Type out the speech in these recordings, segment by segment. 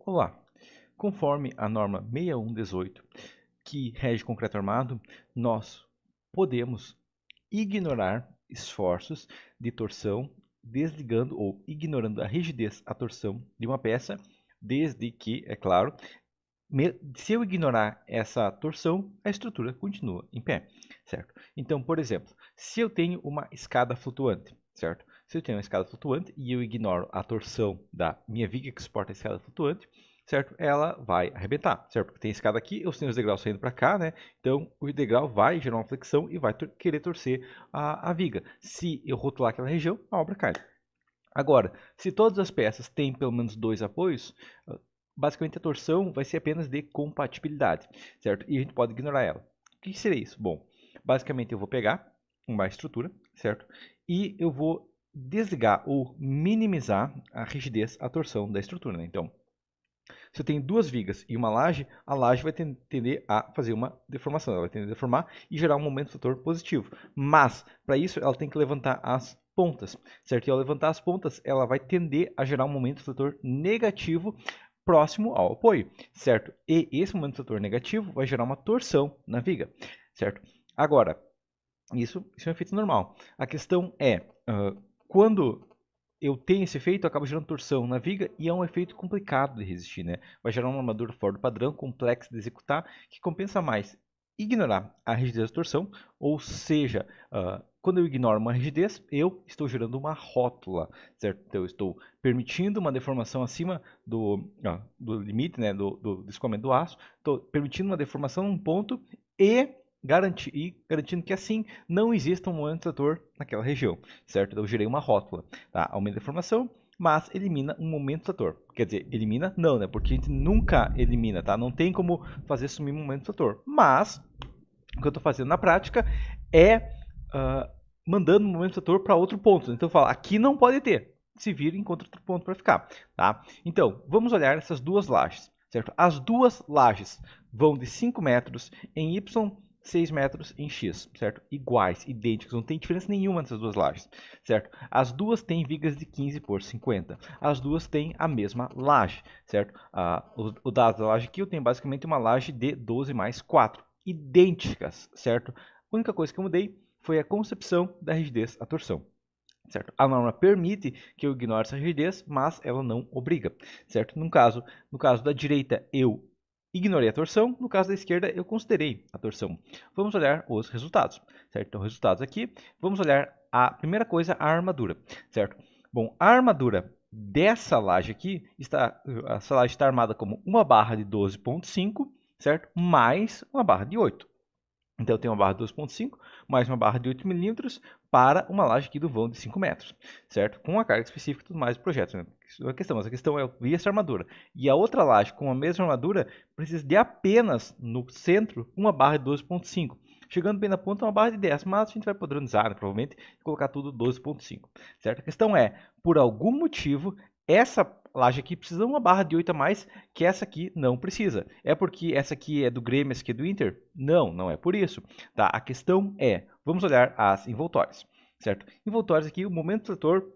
Olá! Conforme a norma 6118, que rege concreto armado, nós podemos ignorar esforços de torção, desligando ou ignorando a rigidez, a torção de uma peça, desde que, é claro, se eu ignorar essa torção, a estrutura continua em pé, certo? Então, por exemplo, se eu tenho uma escada flutuante, certo? Se eu tenho uma escada flutuante e eu ignoro a torção da minha viga que suporta a escada flutuante, certo? Ela vai arrebentar, certo? Porque tem escada aqui, eu tenho os degraus saindo para cá, né? Então, o degrau vai gerar uma flexão e vai querer torcer a viga. Se eu rotular aquela região, a obra cai. Agora, se todas as peças têm pelo menos 2 apoios, basicamente a torção vai ser apenas de compatibilidade, certo? E a gente pode ignorar ela. O que seria isso? Bom, basicamente eu vou pegar uma estrutura, certo? E eu vou desligar ou minimizar a rigidez, a torção da estrutura, né? Então, se eu tenho duas vigas e uma laje, a laje vai tender a fazer uma deformação, ela vai tender a deformar e gerar um momento fator positivo. Mas, para isso, ela tem que levantar as pontas, certo? E ao levantar as pontas, ela vai tender a gerar um momento fator negativo próximo ao apoio, certo? E esse momento fator negativo vai gerar uma torção na viga, certo? Agora, isso é um efeito normal. A questão é, quando eu tenho esse efeito, eu acabo gerando torção na viga e é um efeito complicado de resistir, né? Vai gerar uma armadura fora do padrão, complexa de executar, que compensa mais ignorar a rigidez da torção, ou seja, quando eu ignoro uma rigidez, eu estou gerando uma rótula, certo? Então, eu estou permitindo uma deformação acima do limite, né, do escoamento do aço, estou permitindo uma deformação num ponto e garantindo que assim não exista um momento trator naquela região, certo? Então, eu gerei uma rótula, tá? Aumenta a deformação, mas elimina um momento trator. Quer dizer, elimina não, né? Porque a gente nunca elimina, tá? Não tem como fazer sumir um momento trator. Mas, o que eu estou fazendo na prática é mandando um momento trator para outro ponto. Então, eu falo, aqui não pode ter. Se vira e encontra outro ponto para ficar, tá? Então, vamos olhar essas duas lajes, certo? As duas lajes vão de 5 metros em Y, 6 metros em X, certo? Iguais, idênticos, não tem diferença nenhuma nessas duas lajes, certo? As duas têm vigas de 15 por 50. As duas têm a mesma laje, certo? O dado da laje aqui eu tenho basicamente uma laje de 12 mais 4, idênticas, certo? A única coisa que eu mudei foi a concepção da rigidez, a torção. Certo? A norma permite que eu ignore essa rigidez, mas ela não obriga, certo? No caso da direita, eu ignorei a torção, no caso da esquerda, eu considerei a torção. Vamos olhar os resultados, certo? Então, resultados aqui, vamos olhar a primeira coisa, a armadura, certo? Bom, a armadura dessa laje aqui, essa laje está armada como uma barra de 12,5, certo? Mais uma barra de 8. Então, eu tenho uma barra de 12,5 mais uma barra de 8 milímetros para uma laje aqui do vão de 5 metros, certo? Com a carga específica e tudo mais do projeto. Né? Isso é a questão, mas a questão é eu vi essa armadura. E a outra laje com a mesma armadura precisa de apenas, no centro, uma barra de 12,5. Chegando bem na ponta, uma barra de 10, mas a gente vai padronizar, né, provavelmente, e colocar tudo 12,5, certo? A questão é, por algum motivo, essa laje aqui precisa de uma barra de 8 a mais, que essa aqui não precisa. É porque essa aqui é do Grêmio, essa aqui é do Inter? Não, não é por isso. Tá? A questão é, vamos olhar as envoltórias, certo? Envoltórias aqui, o momento trator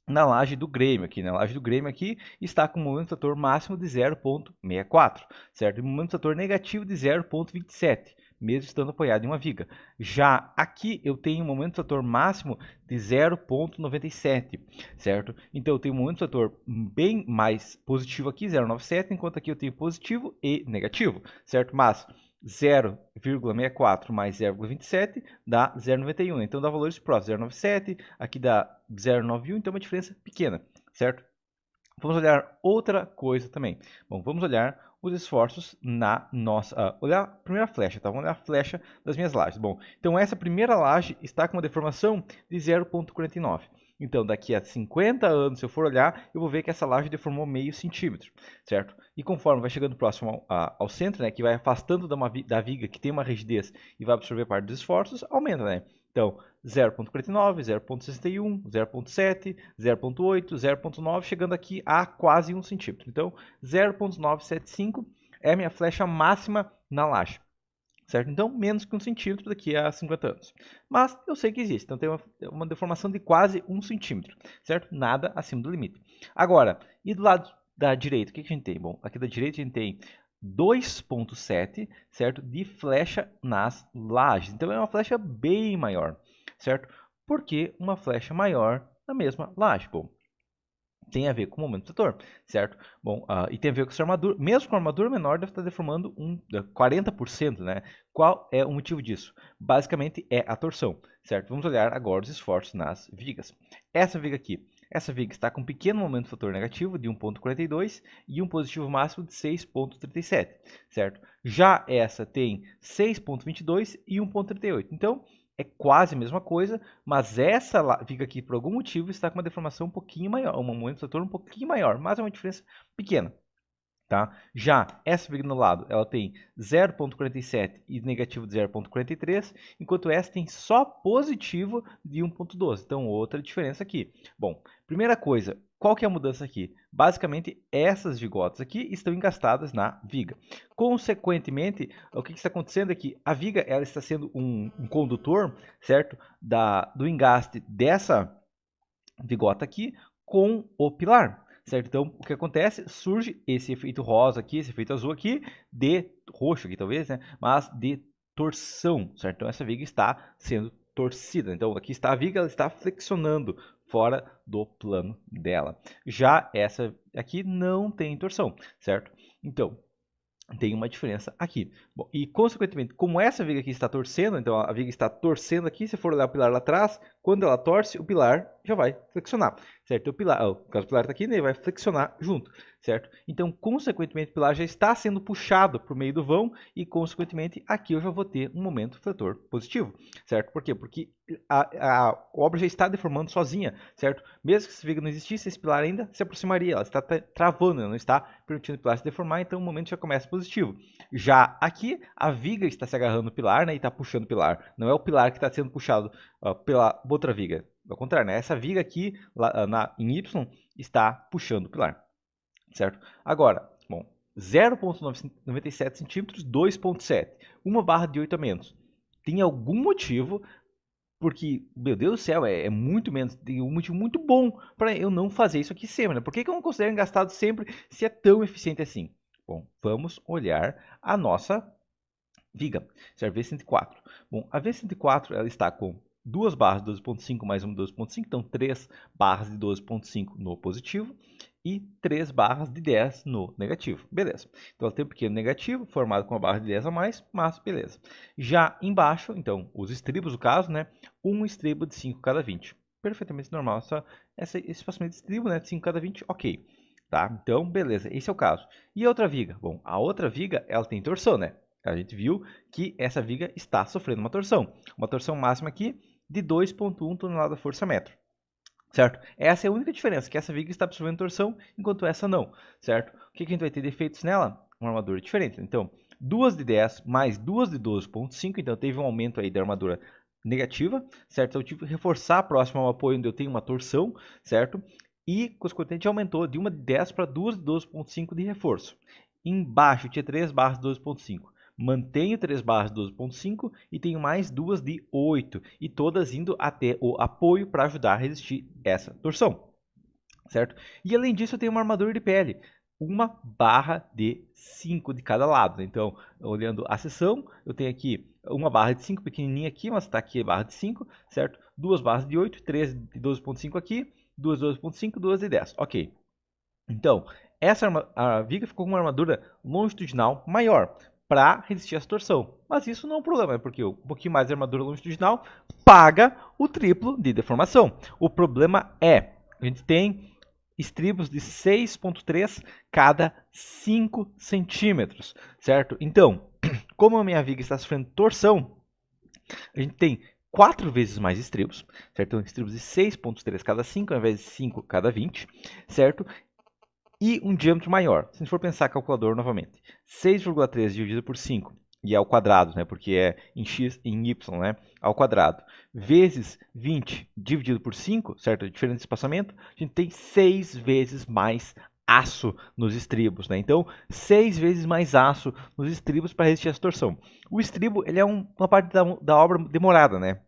na laje do Grêmio aqui, na laje do Grêmio aqui está com um momento trator máximo de 0,64, certo? E um momento trator negativo de 0,27, mesmo estando apoiado em uma viga. Já aqui eu tenho um momento trator máximo de 0,97, certo? Então eu tenho um momento trator bem mais positivo aqui, 0,97, enquanto aqui eu tenho positivo e negativo, certo? Mas 0,64 mais 0,27 dá 0,91. Então dá valores próximos. 0,97, aqui dá 0,91, então é uma diferença pequena, certo? Vamos olhar outra coisa também. Bom, vamos olhar os esforços na nossa... olhar a primeira flecha, tá? Vamos olhar a flecha das minhas lajes. Bom, então essa primeira laje está com uma deformação de 0,49. Então, daqui a 50 anos, se eu for olhar, eu vou ver que essa laje deformou meio centímetro, certo? E conforme vai chegando próximo ao centro, né, que vai afastando da viga que tem uma rigidez e vai absorver parte dos esforços, aumenta, né? Então, 0,49, 0,61, 0,7, 0,8, 0,9, chegando aqui a quase 1 centímetro. Então, 0,975 é a minha flecha máxima na laje. Certo? Então, menos que 1 centímetro daqui a 50 anos. Mas eu sei que existe, então tem uma deformação de quase 1 centímetro, certo? Nada acima do limite. Agora, e do lado da direita, o que a gente tem? Bom, aqui da direita a gente tem 2.7, certo? De flecha nas lajes. Então é uma flecha bem maior, certo? Por que uma flecha maior na mesma laje? Bom, tem a ver com o momento do setor, certo? Bom, e tem a ver com essa armadura, mesmo com a armadura menor, deve estar deformando 40%, né? Qual é o motivo disso? Basicamente é a torção, certo? Vamos olhar agora os esforços nas vigas. Essa viga aqui, essa viga está com um pequeno momento do setor negativo de 1.42 e um positivo máximo de 6.37, certo? Já essa tem 6.22 e 1.38. Então, é quase a mesma coisa, mas essa viga aqui, por algum motivo, está com uma deformação um pouquinho maior, um momento do setor um pouquinho maior, mas é uma diferença pequena. Tá? Já essa viga no lado, ela tem 0.47 e negativo de 0.43, enquanto essa tem só positivo de 1.12. Então, outra diferença aqui. Bom, primeira coisa, qual que é a mudança aqui? Basicamente, essas vigotas aqui estão engastadas na viga. Consequentemente, o que está acontecendo é que a viga ela está sendo um condutor, certo? Do engaste dessa vigota aqui com o pilar. Certo? Então, o que acontece? Surge esse efeito rosa aqui, esse efeito azul aqui, de roxo aqui talvez, né? Mas de torção, certo? Então, essa viga está sendo torcida. Então, aqui está a viga, ela está flexionando fora do plano dela. Já essa aqui não tem torção, certo? Então, tem uma diferença aqui. Bom, e, consequentemente, como essa viga aqui está torcendo, então a viga está torcendo aqui, se for olhar o pilar lá atrás, quando ela torce, o pilar já vai flexionar, certo? O pilar, o caso do pilar está aqui, né, ele vai flexionar junto, certo? Então, consequentemente, o pilar já está sendo puxado por meio do vão e, consequentemente, aqui eu já vou ter um momento fletor positivo, certo? Por quê? Porque a obra já está deformando sozinha, certo? Mesmo que essa viga não existisse, esse pilar ainda se aproximaria, ela está travando, ela não está permitindo o pilar se deformar, então o momento já começa positivo. Já aqui, a viga está se agarrando no pilar, né, e está puxando o pilar. Não é o pilar que está sendo puxado pela outra viga. Ao contrário, né? Essa viga aqui, em Y, está puxando o pilar, certo? Agora, bom, 0,97 centímetros, 2,7. Uma barra de 8 a menos. Tem algum motivo, porque, meu Deus do céu, é muito menos, tem um motivo muito bom para eu não fazer isso aqui sempre, né? Por que eu não considero engastado sempre se é tão eficiente assim? Bom, vamos olhar a nossa viga, certo? V104. Bom, a V104 ela está com duas barras de 12.5 mais uma de 12.5, então 3 barras de 12.5 no positivo e 3 barras de 10 no negativo. Beleza. Então ela tem um pequeno negativo formado com uma barra de 10 a mais, mas beleza. Já embaixo, então, os estribos, no caso, né? Um estribo de 5 cada 20. Perfeitamente normal esse espaçamento de estribo, né? De 5 cada 20, ok. Tá? Então, beleza, esse é o caso. E a outra viga? Bom, a outra viga, ela tem torção, né? A gente viu que essa viga está sofrendo uma torção máxima aqui de 2,1 tonelada força-metro, certo? Essa é a única diferença, que essa viga está absorvendo torção, enquanto essa não, certo? O que a gente vai ter de efeitos nela? Uma armadura diferente. Então, 2 de 10 mais 2 de 12,5, então teve um aumento aí da armadura negativa, certo? Eu tive que reforçar próximo ao apoio onde eu tenho uma torção, certo? E, consequentemente, aumentou de 1 de 10 para 2 de 12,5 de reforço. Embaixo tinha 3 barras de 12,5. Mantenho 3 barras de 12.5 e tenho mais duas de 8, e todas indo até o apoio para ajudar a resistir essa torção, certo? E além disso eu tenho uma armadura de pele, uma barra de 5 de cada lado. Então, olhando a seção, eu tenho aqui uma barra de 5 pequenininha aqui, mas está aqui a barra de 5, certo? Duas barras de 8, 3 de 12.5 aqui, duas de 12.5, duas de 10, ok. Então, a viga ficou com uma armadura longitudinal maior, para resistir à torção. Mas isso não é um problema, porque um pouquinho mais de armadura longitudinal paga o triplo de deformação. O problema é, a gente tem estribos de 6,3 cada 5 centímetros, certo? Então, como a minha viga está sofrendo torção, a gente tem 4 vezes mais estribos, certo? Então, estribos de 6,3 cada 5, ao invés de 5 cada 20, certo? E um diâmetro maior. Se a gente for pensar calculador novamente, 6,3 dividido por 5, e é ao quadrado, né, porque é em x e em y, né, ao quadrado, vezes 20 dividido por 5, certo? Diferente de espaçamento, a gente tem 6 vezes mais aço nos estribos, né? Então, 6 vezes mais aço nos estribos para resistir à torção. O estribo ele é uma parte da obra demorada, né?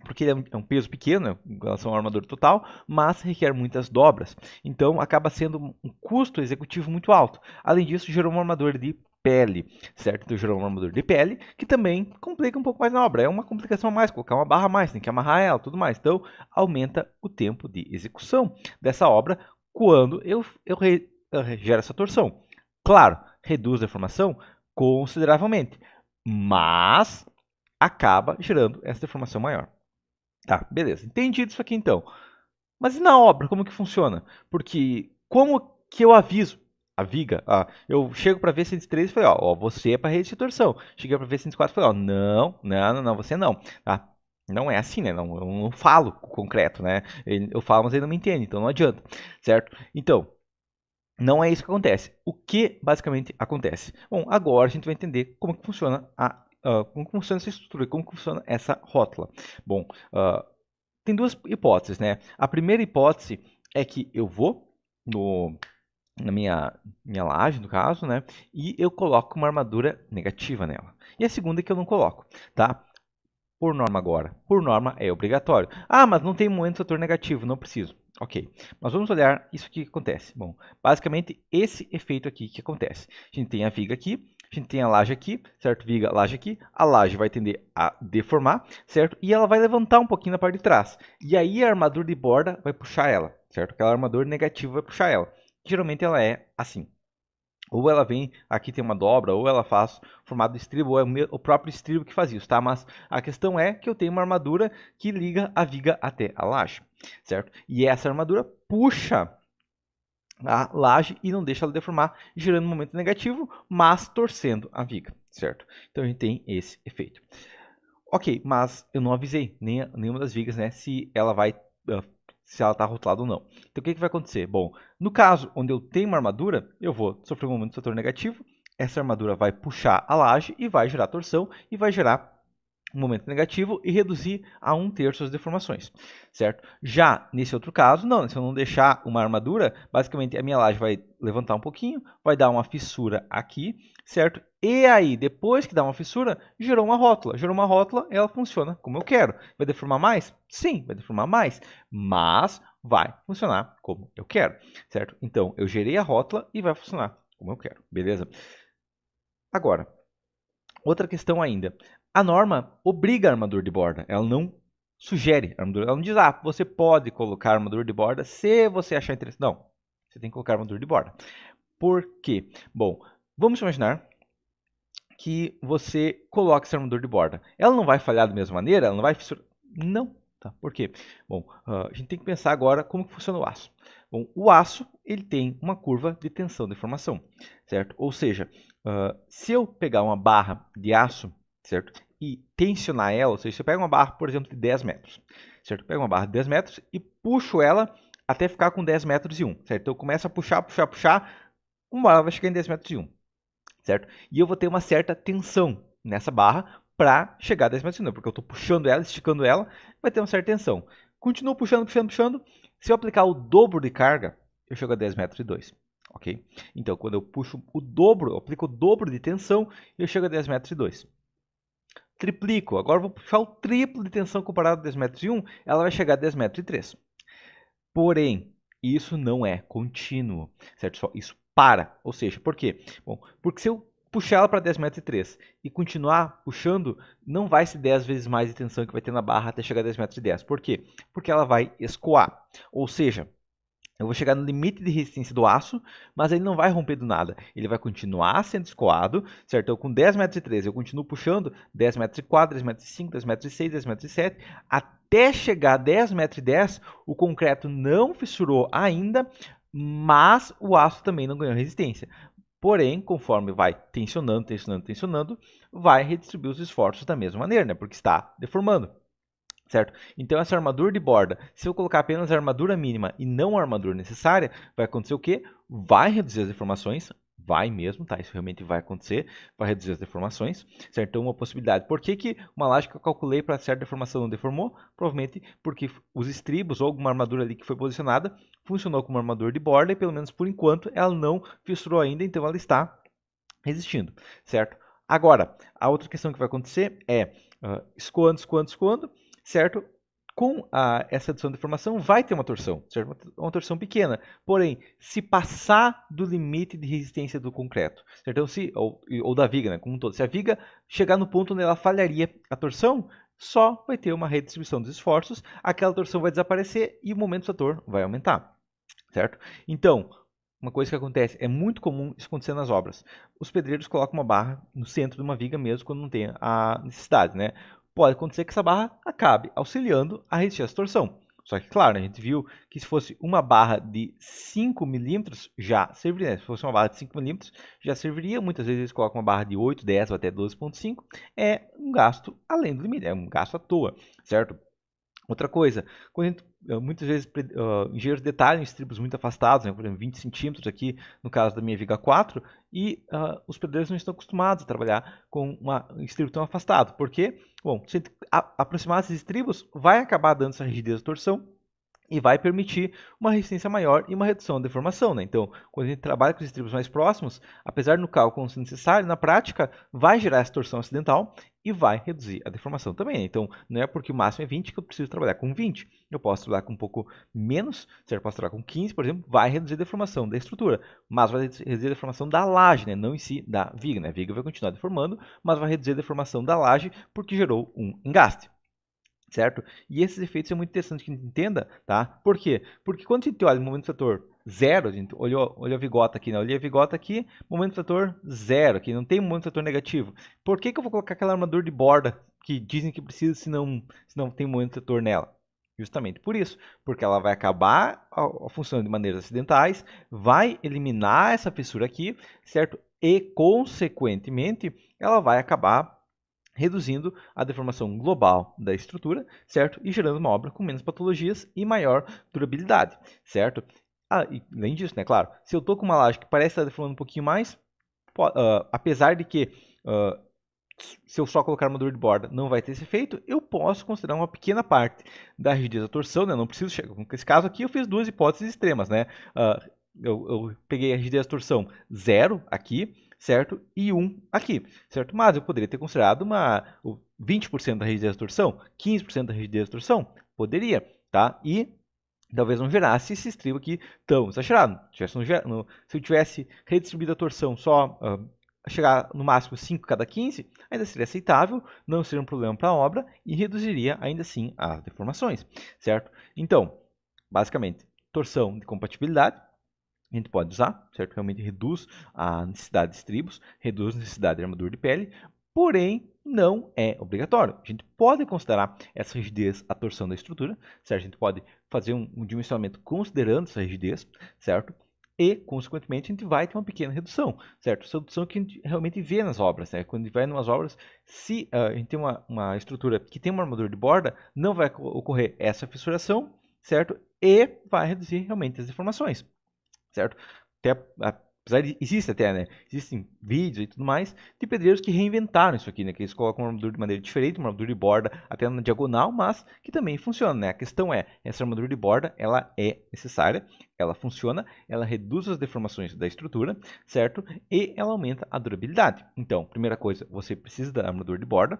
porque ele é um peso pequeno, né, em relação à armadura total, mas requer muitas dobras. Então, acaba sendo um custo executivo muito alto. Além disso, gerou uma armadura de pele, certo? Então, gerou uma armadura de pele, que também complica um pouco mais na obra. É uma complicação a mais, colocar uma barra a mais, tem que amarrar ela, tudo mais. Então, aumenta o tempo de execução dessa obra quando eu gero essa torção. Claro, reduz a deformação consideravelmente, mas acaba gerando essa deformação maior. Tá, beleza. Entendido isso aqui então. Mas e na obra, como que funciona? Porque como que eu aviso a viga? Eu chego para ver 103 e falei, ó, você é para rede de torção. Cheguei para ver 104 e falei, ó, não, você não. Tá? Não é assim, né? Não, eu não falo concreto, né? Eu falo, mas ele não me entende, então não adianta, certo? Então, não é isso que acontece. O que basicamente acontece? Bom, agora a gente vai entender como que funciona como que funciona essa estrutura, como que funciona essa rótula. Bom, tem duas hipóteses, né? A primeira hipótese é que eu vou na minha laje, no caso, né? E eu coloco uma armadura negativa nela. E a segunda é que eu não coloco, tá? Por norma agora. Por norma é obrigatório. Ah, mas não tem momento fator negativo, não preciso. Ok, mas vamos olhar isso aqui que acontece. Bom, basicamente esse efeito aqui que acontece. A gente tem a viga aqui, a gente tem a laje aqui, certo? Viga, laje aqui. A laje vai tender a deformar, certo? E ela vai levantar um pouquinho na parte de trás. E aí a armadura de borda vai puxar ela, certo? Aquela armadura negativa vai puxar ela. Geralmente ela é assim. Ou ela vem, aqui tem uma dobra, ou ela faz formato de estribo, ou é o próprio estribo que faz isso, tá? Mas a questão é que eu tenho uma armadura que liga a viga até a laje, certo? E essa armadura puxa a laje e não deixa ela deformar, gerando um momento negativo, mas torcendo a viga, certo? Então a gente tem esse efeito. Ok, mas eu não avisei nenhuma das vigas, né, se ela vai se ela está rotulada ou não. Então, o que vai acontecer? Bom, no caso onde eu tenho uma armadura, eu vou sofrer um momento de fator negativo, essa armadura vai puxar a laje e vai gerar torção e vai gerar um momento negativo e reduzir a 1/3 as deformações, certo? Já nesse outro caso, não, se eu não deixar uma armadura, basicamente a minha laje vai levantar um pouquinho, vai dar uma fissura aqui, certo? E aí, depois que dá uma fissura, gerou uma rótula. Gerou uma rótula, ela funciona como eu quero. Vai deformar mais? Sim, vai deformar mais, mas vai funcionar como eu quero, certo? Então, eu gerei a rótula e vai funcionar como eu quero, beleza? Agora, outra questão ainda. A norma obriga a armadura de borda, ela não sugere armadura. Ela não diz, você pode colocar armadura de borda se você achar interessante. Não, você tem que colocar armadura de borda. Por quê? Bom, vamos imaginar que você coloque essa armadura de borda. Ela não vai falhar da mesma maneira? Ela não vai fissurar? Não. Tá? Por quê? Bom, a gente tem que pensar agora como que funciona o aço. Bom, o aço ele tem uma curva de tensão de deformação, certo? Ou seja, se eu pegar uma barra de aço, certo? E tensionar ela, ou seja, se eu pego uma barra, por exemplo, de 10 metros, certo? Eu pego uma barra de 10 metros e puxo ela até ficar com 10 metros e 1, certo? Então eu começo a puxar, uma hora vai chegar em 10 metros e 1, certo? E eu vou ter uma certa tensão nessa barra para chegar a 10 metros e 1, porque eu estou puxando ela, esticando ela, vai ter uma certa tensão. Continuo puxando. Se eu aplicar o dobro de carga, eu chego a 10 metros e 2. Ok? Então, quando eu puxo o dobro, eu aplico o dobro de tensão, eu chego a 10 metros e 2. Triplico, agora eu vou puxar o triplo de tensão comparado a 10 metros e 1, ela vai chegar a 10 metros e 3. Porém, isso não é contínuo, certo? Isso para, ou seja, por quê? Bom, porque se eu puxar ela para 10 metros e 3 e continuar puxando, não vai ser 10 vezes mais de tensão que vai ter na barra até chegar a 10 metros e 10. Por quê? Porque ela vai escoar, ou seja, eu vou chegar no limite de resistência do aço, mas ele não vai romper do nada. Ele vai continuar sendo escoado, certo? Então, com 10 metros e 13, eu continuo puxando 10 metros e 4, 10 metros e 5, 10 metros e 6, 10 metros e 7, até chegar a 10 metros e 10, o concreto não fissurou ainda, mas o aço também não ganhou resistência. Porém, conforme vai tensionando, vai redistribuir os esforços da mesma maneira, né? Porque está deformando. Certo? Então, essa armadura de borda, se eu colocar apenas a armadura mínima e não a armadura necessária, vai acontecer o quê? Vai reduzir as deformações, vai mesmo, tá? Isso realmente vai acontecer, vai reduzir as deformações, certo? Então, uma possibilidade. Por que uma laje que eu calculei para certa deformação não deformou? Provavelmente porque os estribos ou alguma armadura ali que foi posicionada funcionou como armadura de borda e, pelo menos por enquanto, ela não fissurou ainda, então ela está resistindo, certo? Agora, a outra questão que vai acontecer é escoando, certo? com essa redução de deformação vai ter uma torção, certo? Uma torção pequena. Porém, se passar do limite de resistência do concreto, certo? Então, ou da viga, né, como um todo, se a viga chegar no ponto onde ela falharia a torção, só vai ter uma redistribuição dos esforços, aquela torção vai desaparecer e o momento do trator vai aumentar, certo? Então, uma coisa que acontece, é muito comum isso acontecer nas obras. Os pedreiros colocam uma barra no centro de uma viga mesmo quando não tem a necessidade, né? Pode acontecer que essa barra acabe auxiliando a resistir a essa torção. Só que, claro, a gente viu que se fosse uma barra de 5 milímetros, já serviria. Né? Se fosse uma barra de 5 milímetros, já serviria. Muitas vezes eles colocam uma barra de 8, 10 ou até 12,5. É um gasto além do limite, é um gasto à toa, certo? Outra coisa, muitas vezes engenheiros detalham estribos muito afastados, né, por exemplo, 20 centímetros aqui no caso da minha viga 4, e os pedreiros não estão acostumados a trabalhar com um estribo tão afastado. Por quê? Bom, se aproximar esses estribos, vai acabar dando essa rigidez de torção e vai permitir uma resistência maior e uma redução da deformação. Né? Então, quando a gente trabalha com os estribos mais próximos, apesar no cálculo não ser necessário, na prática vai gerar essa torção acidental e vai reduzir a deformação também. Né? Então, não é porque o máximo é 20 que eu preciso trabalhar com 20. Eu posso trabalhar com um pouco menos, certo? Posso trabalhar com 15, por exemplo, vai reduzir a deformação da estrutura, mas vai reduzir a deformação da laje, né? Não em si da viga. Né? A viga vai continuar deformando, mas vai reduzir a deformação da laje porque gerou um engaste. Certo? E esses efeitos é muito interessante que a gente entenda, tá? Por quê? Porque quando a gente olha no momento do trator 0, a gente olhou a vigota aqui, né? Olhei a vigota aqui, momento do trator 0 aqui, não tem momento do trator negativo. Por que eu vou colocar aquela armadura de borda que dizem que precisa se não tem momento do trator nela? Justamente por isso, porque ela vai acabar funcionando de maneiras acidentais, vai eliminar essa fissura aqui, certo? E, consequentemente, ela vai acabar reduzindo a deformação global da estrutura, certo? E gerando uma obra com menos patologias e maior durabilidade, certo? E além disso, né, claro, se eu estou com uma laje que parece estar deformando um pouquinho mais, apesar de que se eu só colocar armadura de borda não vai ter esse efeito, eu posso considerar uma pequena parte da rigidez da torção, né? Não preciso chegar. Nesse caso aqui eu fiz duas hipóteses extremas, né? Eu peguei a rigidez da torção 0 aqui, certo? E 1 aqui, certo? Mas eu poderia ter considerado 20% da rigidez da torção, 15% da rigidez da torção, poderia, tá? E talvez não gerasse esse estribo aqui tão exagerado. Se eu tivesse redistribuído a torção só chegar no máximo 5 cada 15, ainda seria aceitável, não seria um problema para a obra e reduziria ainda assim as deformações, certo? Então, basicamente, torção de compatibilidade, a gente pode usar, certo? Realmente reduz a necessidade de estribos, reduz a necessidade de armadura de pele, porém não é obrigatório. A gente pode considerar essa rigidez a torção da estrutura, certo? A gente pode fazer um dimensionamento considerando essa rigidez, certo? E, consequentemente, a gente vai ter uma pequena redução, certo? Essa redução que a gente realmente vê nas obras, né? Quando a gente vai em umas obras, se a gente tem uma estrutura que tem uma armadura de borda, não vai ocorrer essa fissuração, certo? E vai reduzir realmente as deformações, certo? Apesar de existem vídeos e tudo mais de pedreiros que reinventaram isso aqui, né? Que eles colocam uma armadura de maneira diferente, uma armadura de borda até na diagonal, mas que também funciona, né? A questão é, essa armadura de borda, ela é necessária, ela funciona, ela reduz as deformações da estrutura, certo? E ela aumenta a durabilidade. Então, primeira coisa, você precisa da armadura de borda.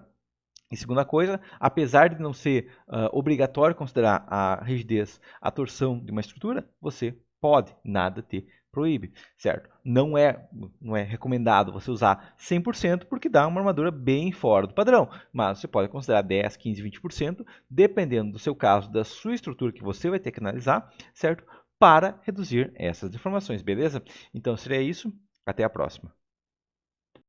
E segunda coisa, apesar de não ser obrigatório considerar a rigidez, a torção de uma estrutura, você pode, nada te proíbe, certo? Não é recomendado você usar 100% porque dá uma armadura bem fora do padrão, mas você pode considerar 10, 15, 20%, dependendo do seu caso, da sua estrutura que você vai ter que analisar, certo? Para reduzir essas deformações, beleza? Então seria isso, até a próxima.